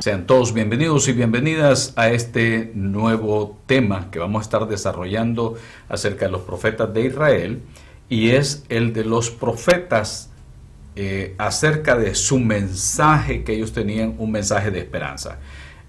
Sean todos bienvenidos y bienvenidas a este nuevo tema que vamos a estar desarrollando acerca de los profetas de Israel, y es el de los profetas acerca de su mensaje, que ellos tenían un mensaje de esperanza.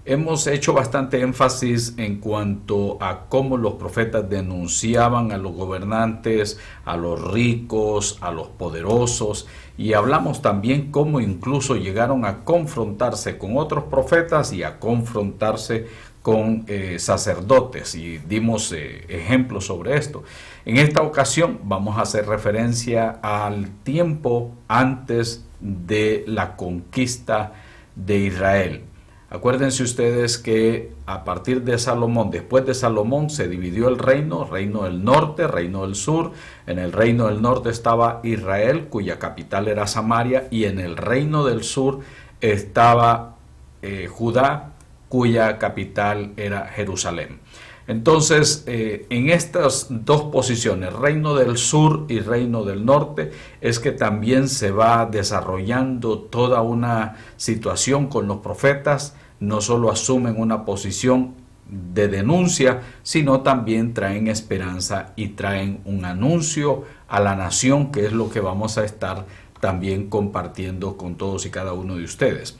Hemos hecho bastante énfasis en cuanto a cómo los profetas denunciaban a los gobernantes, a los ricos, a los poderosos, y hablamos también cómo incluso llegaron a confrontarse con otros profetas y a confrontarse con sacerdotes, y dimos ejemplos sobre esto. En esta ocasión vamos a hacer referencia al tiempo antes de la conquista de Israel. Acuérdense ustedes que a partir de Salomón, después de Salomón, se dividió el reino del norte, reino del sur. En el reino del norte estaba Israel, cuya capital era Samaria, y en el reino del sur estaba Judá, cuya capital era Jerusalén. Entonces, en estas dos posiciones, reino del sur y reino del norte, es que también se va desarrollando toda una situación con los profetas. No solo asumen una posición de denuncia, sino también traen esperanza y traen un anuncio a la nación, que es lo que vamos a estar también compartiendo con todos y cada uno de ustedes.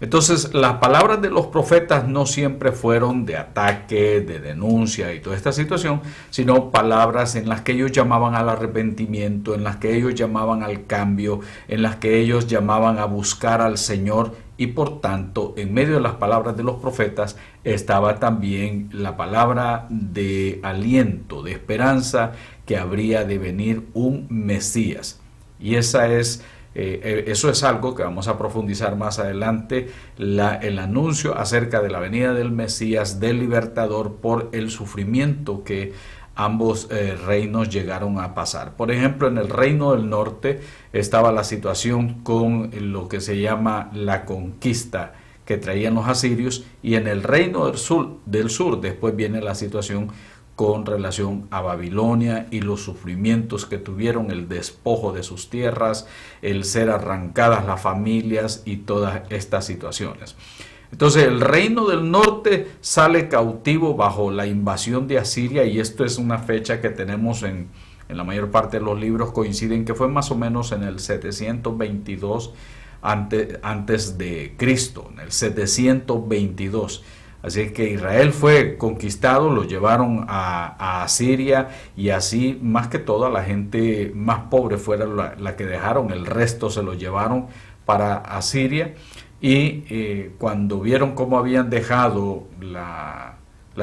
Entonces, las palabras de los profetas no siempre fueron de ataque, de denuncia y toda esta situación, sino palabras en las que ellos llamaban al arrepentimiento, en las que ellos llamaban al cambio, en las que ellos llamaban a buscar al Señor, y por tanto, en medio de las palabras de los profetas estaba también la palabra de aliento, de esperanza, que habría de venir un Mesías. Y eso es algo que vamos a profundizar más adelante, el anuncio acerca de la venida del Mesías, del Libertador, por el sufrimiento que ambos reinos llegaron a pasar. Por ejemplo, en el reino del norte estaba la situación con lo que se llama la conquista que traían los asirios, y en el reino del sur después viene la situación con relación a Babilonia y los sufrimientos que tuvieron, el despojo de sus tierras, el ser arrancadas las familias y todas estas situaciones. Entonces, el reino del norte sale cautivo bajo la invasión de Asiria, y esto es una fecha que tenemos en la mayor parte de los libros, coinciden que fue más o menos en el 722 antes de Cristo, en el 722. Así que Israel fue conquistado, lo llevaron a Asiria, y así más que todo la gente más pobre fuera la que dejaron, el resto se lo llevaron para Asiria. Y cuando vieron cómo habían dejado la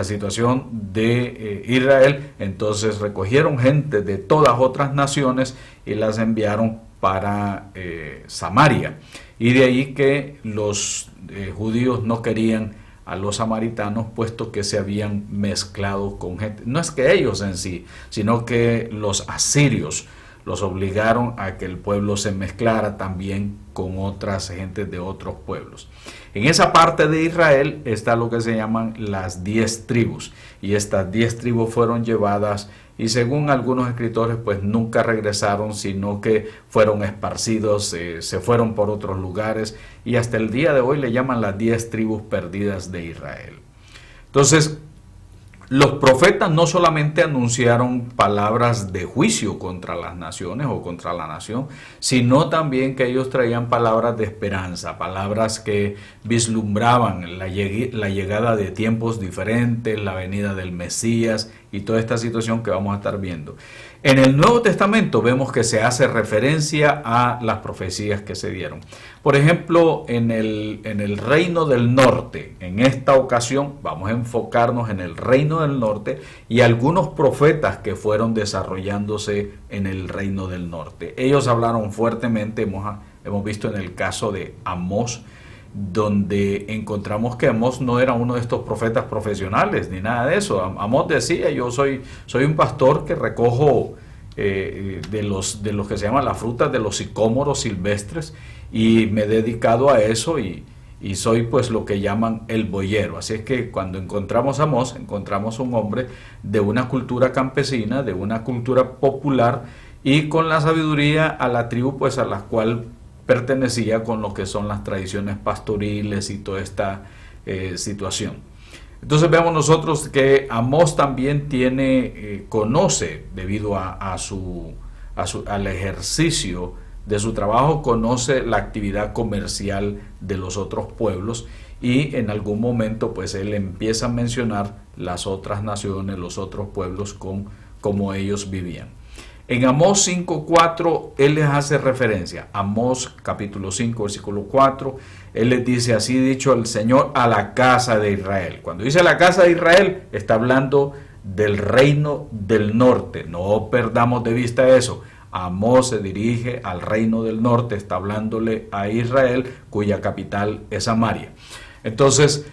situación de Israel, entonces recogieron gente de todas otras naciones y las enviaron para Samaria. Y de ahí que los judíos no querían a los samaritanos, puesto que se habían mezclado con gente. No es que ellos en sí, sino que los asirios los obligaron a que el pueblo se mezclara también con otras gentes de otros pueblos. En esa parte de Israel está lo que se llaman las 10 tribus, y estas 10 tribus fueron llevadas, y según algunos escritores pues nunca regresaron, sino que fueron esparcidos, se fueron por otros lugares, y hasta el día de hoy le llaman las 10 tribus perdidas de Israel. Entonces, los profetas no solamente anunciaron palabras de juicio contra las naciones o contra la nación, sino también que ellos traían palabras de esperanza, palabras que vislumbraban la llegada de tiempos diferentes, la venida del Mesías y toda esta situación que vamos a estar viendo. En el Nuevo Testamento vemos que se hace referencia a las profecías que se dieron. Por ejemplo, en el reino del norte, en esta ocasión vamos a enfocarnos en el reino del norte y algunos profetas que fueron desarrollándose en el reino del norte. Ellos hablaron fuertemente, hemos visto en el caso de Amós, donde encontramos que Amós no era uno de estos profetas profesionales ni nada de eso. Amós decía: yo soy un pastor que recojo de los que se llaman las frutas de los sicómoros silvestres, y me he dedicado a eso, y soy pues lo que llaman el boyero. Así es que cuando encontramos a Amós, encontramos un hombre de una cultura campesina, de una cultura popular, y con la sabiduría a la tribu pues a la cual pertenecía con lo que son las tradiciones pastoriles y toda esta situación. Entonces vemos nosotros que Amós también conoce, debido al ejercicio de su trabajo, conoce la actividad comercial de los otros pueblos, y en algún momento pues él empieza a mencionar las otras naciones, los otros pueblos, como ellos vivían. En Amós 5:4 él les hace referencia. Amós capítulo 5 versículo 4, él les dice: así ha dicho el Señor a la casa de Israel. Cuando dice la casa de Israel, está hablando del reino del norte. No perdamos de vista eso. Amós se dirige al reino del norte, está hablándole a Israel, cuya capital es Samaria. Entonces,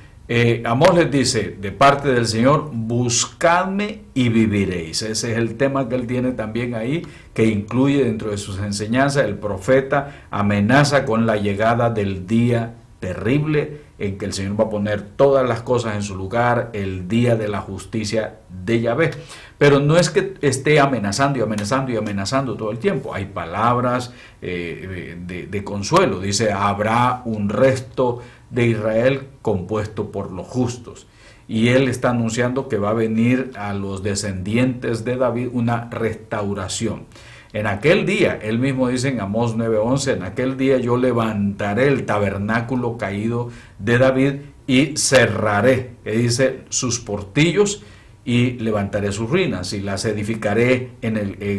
Amós les dice, de parte del Señor: buscadme y viviréis. Ese es el tema que él tiene también ahí, que incluye dentro de sus enseñanzas. El profeta amenaza con la llegada del día terrible en que el Señor va a poner todas las cosas en su lugar, el día de la justicia de Yahvé. Pero no es que esté amenazando y amenazando y amenazando todo el tiempo. Hay palabras de consuelo. Dice: habrá un resto de Israel compuesto por los justos. Y él está anunciando que va a venir a los descendientes de David una restauración. En aquel día, él mismo dice en Amós 9:11, en aquel día yo levantaré el tabernáculo caído de David y cerraré, dice, sus portillos, y levantaré sus ruinas y las edificaré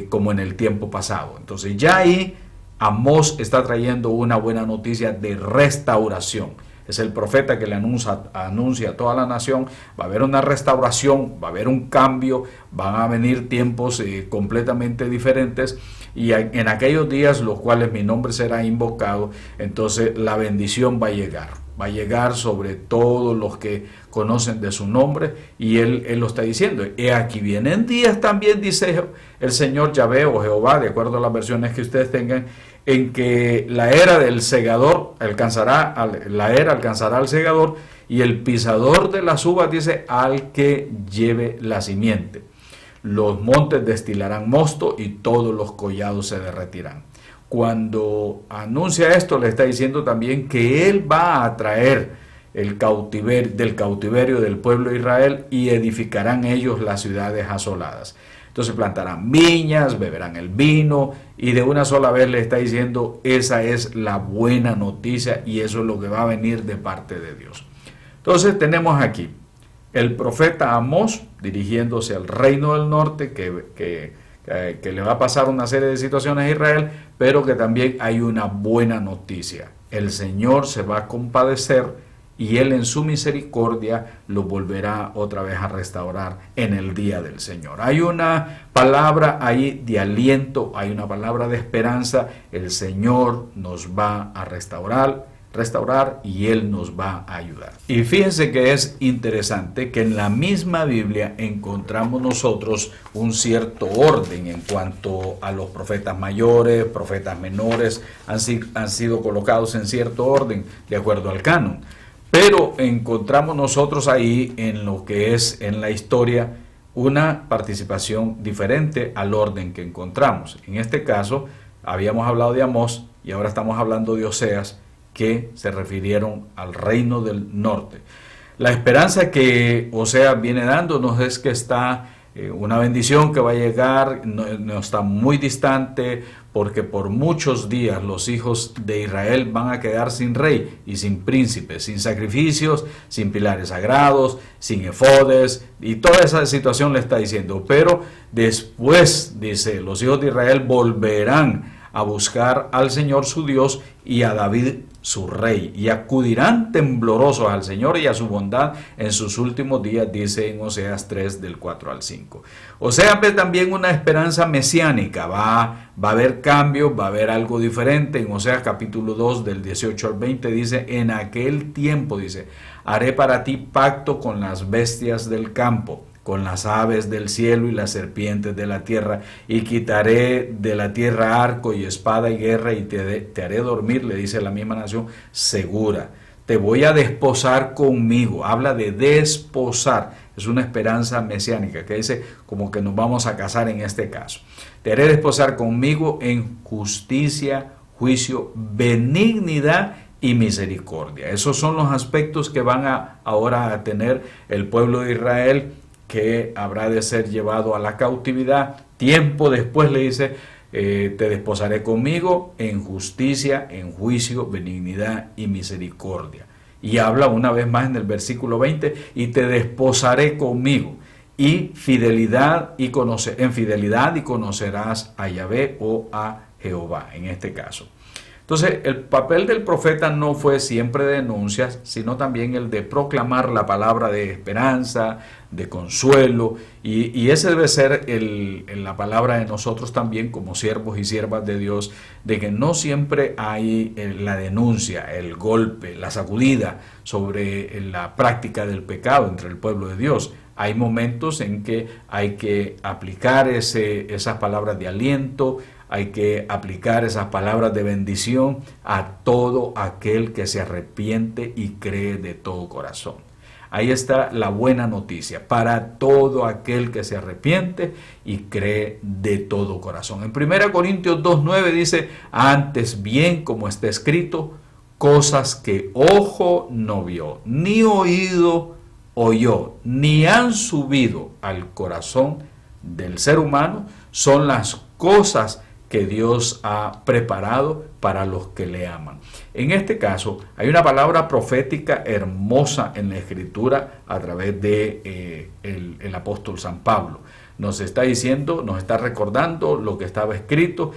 como en el tiempo pasado. Entonces ya ahí Amós está trayendo una buena noticia de restauración. Es el profeta que le anuncia a toda la nación: va a haber una restauración, va a haber un cambio, van a venir tiempos completamente diferentes, y en aquellos días los cuales mi nombre será invocado, entonces la bendición va a llegar sobre todos los que conocen de su nombre, y él lo está diciendo. Y aquí vienen días también, dice el Señor Yahvé o Jehová, de acuerdo a las versiones que ustedes tengan, en que la era del segador alcanzará al segador, y el pisador de las uvas, dice, al que lleve la simiente. Los montes destilarán mosto y todos los collados se derretirán. Cuando anuncia esto, le está diciendo también que él va a traer del cautiverio del pueblo de Israel, y edificarán ellos las ciudades asoladas. Entonces plantarán viñas, beberán el vino, y de una sola vez le está diciendo: esa es la buena noticia, y eso es lo que va a venir de parte de Dios. Entonces tenemos aquí el profeta Amós dirigiéndose al reino del norte, que le va a pasar una serie de situaciones a Israel, pero que también hay una buena noticia. El Señor se va a compadecer, y él en su misericordia lo volverá otra vez a restaurar en el día del Señor. Hay una palabra ahí de aliento, hay una palabra de esperanza. El Señor nos va a restaurar y él nos va a ayudar. Y fíjense que es interesante que en la misma Biblia encontramos nosotros un cierto orden en cuanto a los profetas mayores, profetas menores, han sido colocados en cierto orden de acuerdo al canon. Pero encontramos nosotros ahí, en lo que es en la historia, una participación diferente al orden que encontramos. En este caso, habíamos hablado de Amós y ahora estamos hablando de Oseas, que se refirieron al reino del norte. La esperanza que Oseas viene dándonos es que está una bendición que va a llegar, no está muy distante, porque por muchos días los hijos de Israel van a quedar sin rey y sin príncipe, sin sacrificios, sin pilares sagrados, sin efodes, y toda esa situación le está diciendo. Pero después, dice, los hijos de Israel volverán a buscar al Señor su Dios y a David su rey, y acudirán temblorosos al Señor y a su bondad en sus últimos días, dice en Oseas 3 del 4 al 5. Oseas ve también una esperanza mesiánica, va a haber cambios, va a haber algo diferente. En Oseas capítulo 2 del 18 al 20 dice: en aquel tiempo, dice, haré para ti pacto con las bestias del campo, con las aves del cielo y las serpientes de la tierra, y quitaré de la tierra arco y espada y guerra, y te haré dormir, le dice la misma nación, segura. Te voy a desposar conmigo. Habla de desposar. Es una esperanza mesiánica que dice como que nos vamos a casar en este caso. Te haré desposar conmigo en justicia, juicio, benignidad y misericordia. Esos son los aspectos que van ahora a tener el pueblo de Israel, que habrá de ser llevado a la cautividad. Tiempo después le dice, te desposaré conmigo en justicia, en juicio, benignidad y misericordia. Y habla una vez más en el versículo 20, y te desposaré conmigo, y fidelidad en fidelidad y conocerás a Yahvé o a Jehová, en este caso. Entonces, el papel del profeta no fue siempre de denuncias, sino también el de proclamar la palabra de esperanza, de consuelo, y ese debe ser la palabra de nosotros también como siervos y siervas de Dios, de que no siempre hay la denuncia, el golpe, la sacudida sobre la práctica del pecado entre el pueblo de Dios. Hay momentos en que hay que aplicar esas palabras de aliento, hay que aplicar esas palabras de bendición a todo aquel que se arrepiente y cree de todo corazón. Ahí está la buena noticia para todo aquel que se arrepiente y cree de todo corazón. En 1 Corintios 2:9 dice, antes bien, como está escrito, cosas que ojo no vio, ni oído oyó, ni han subido al corazón del ser humano, son las cosas que Dios ha preparado para los que le aman. En este caso, hay una palabra profética hermosa en la Escritura a través de el apóstol San Pablo. Nos está diciendo, nos está recordando lo que estaba escrito,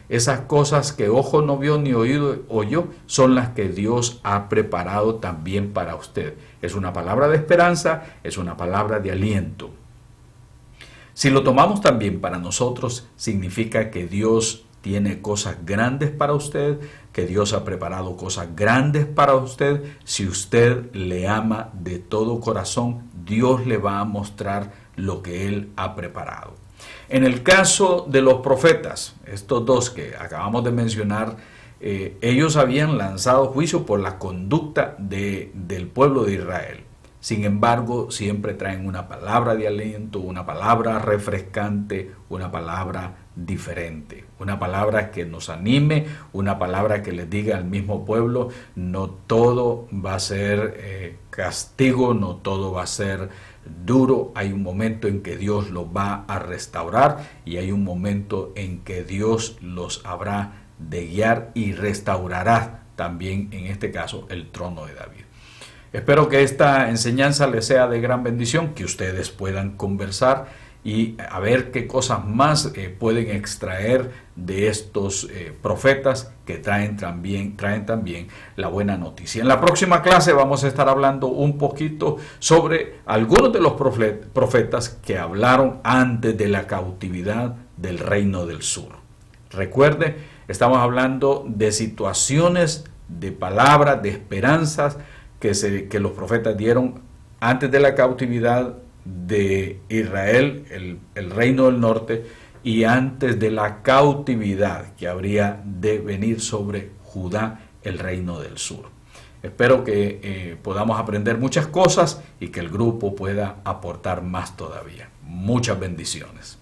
esas cosas que ojo no vio ni oído oyó, son las que Dios ha preparado también para usted. Es una palabra de esperanza, es una palabra de aliento. Si lo tomamos también para nosotros, significa que Dios tiene cosas grandes para usted, que Dios ha preparado cosas grandes para usted. Si usted le ama de todo corazón, Dios le va a mostrar lo que Él ha preparado. En el caso de los profetas, estos dos que acabamos de mencionar, ellos habían lanzado juicio por la conducta del pueblo de Israel. Sin embargo, siempre traen una palabra de aliento, una palabra refrescante, una palabra diferente, una palabra que nos anime, una palabra que les diga al mismo pueblo, no todo va a ser castigo, no todo va a ser duro. Hay un momento en que Dios los va a restaurar y hay un momento en que Dios los habrá de guiar y restaurará también, en este caso, el trono de David. Espero que esta enseñanza les sea de gran bendición, que ustedes puedan conversar y a ver qué cosas más pueden extraer de estos profetas que traen también la buena noticia. En la próxima clase vamos a estar hablando un poquito sobre algunos de los profetas que hablaron antes de la cautividad del reino del sur. Recuerde, estamos hablando de situaciones, de palabras, de esperanzas que los profetas dieron antes de la cautividad de Israel, el reino del norte, y antes de la cautividad que habría de venir sobre Judá, el reino del sur. Espero que podamos aprender muchas cosas y que el grupo pueda aportar más todavía. Muchas bendiciones.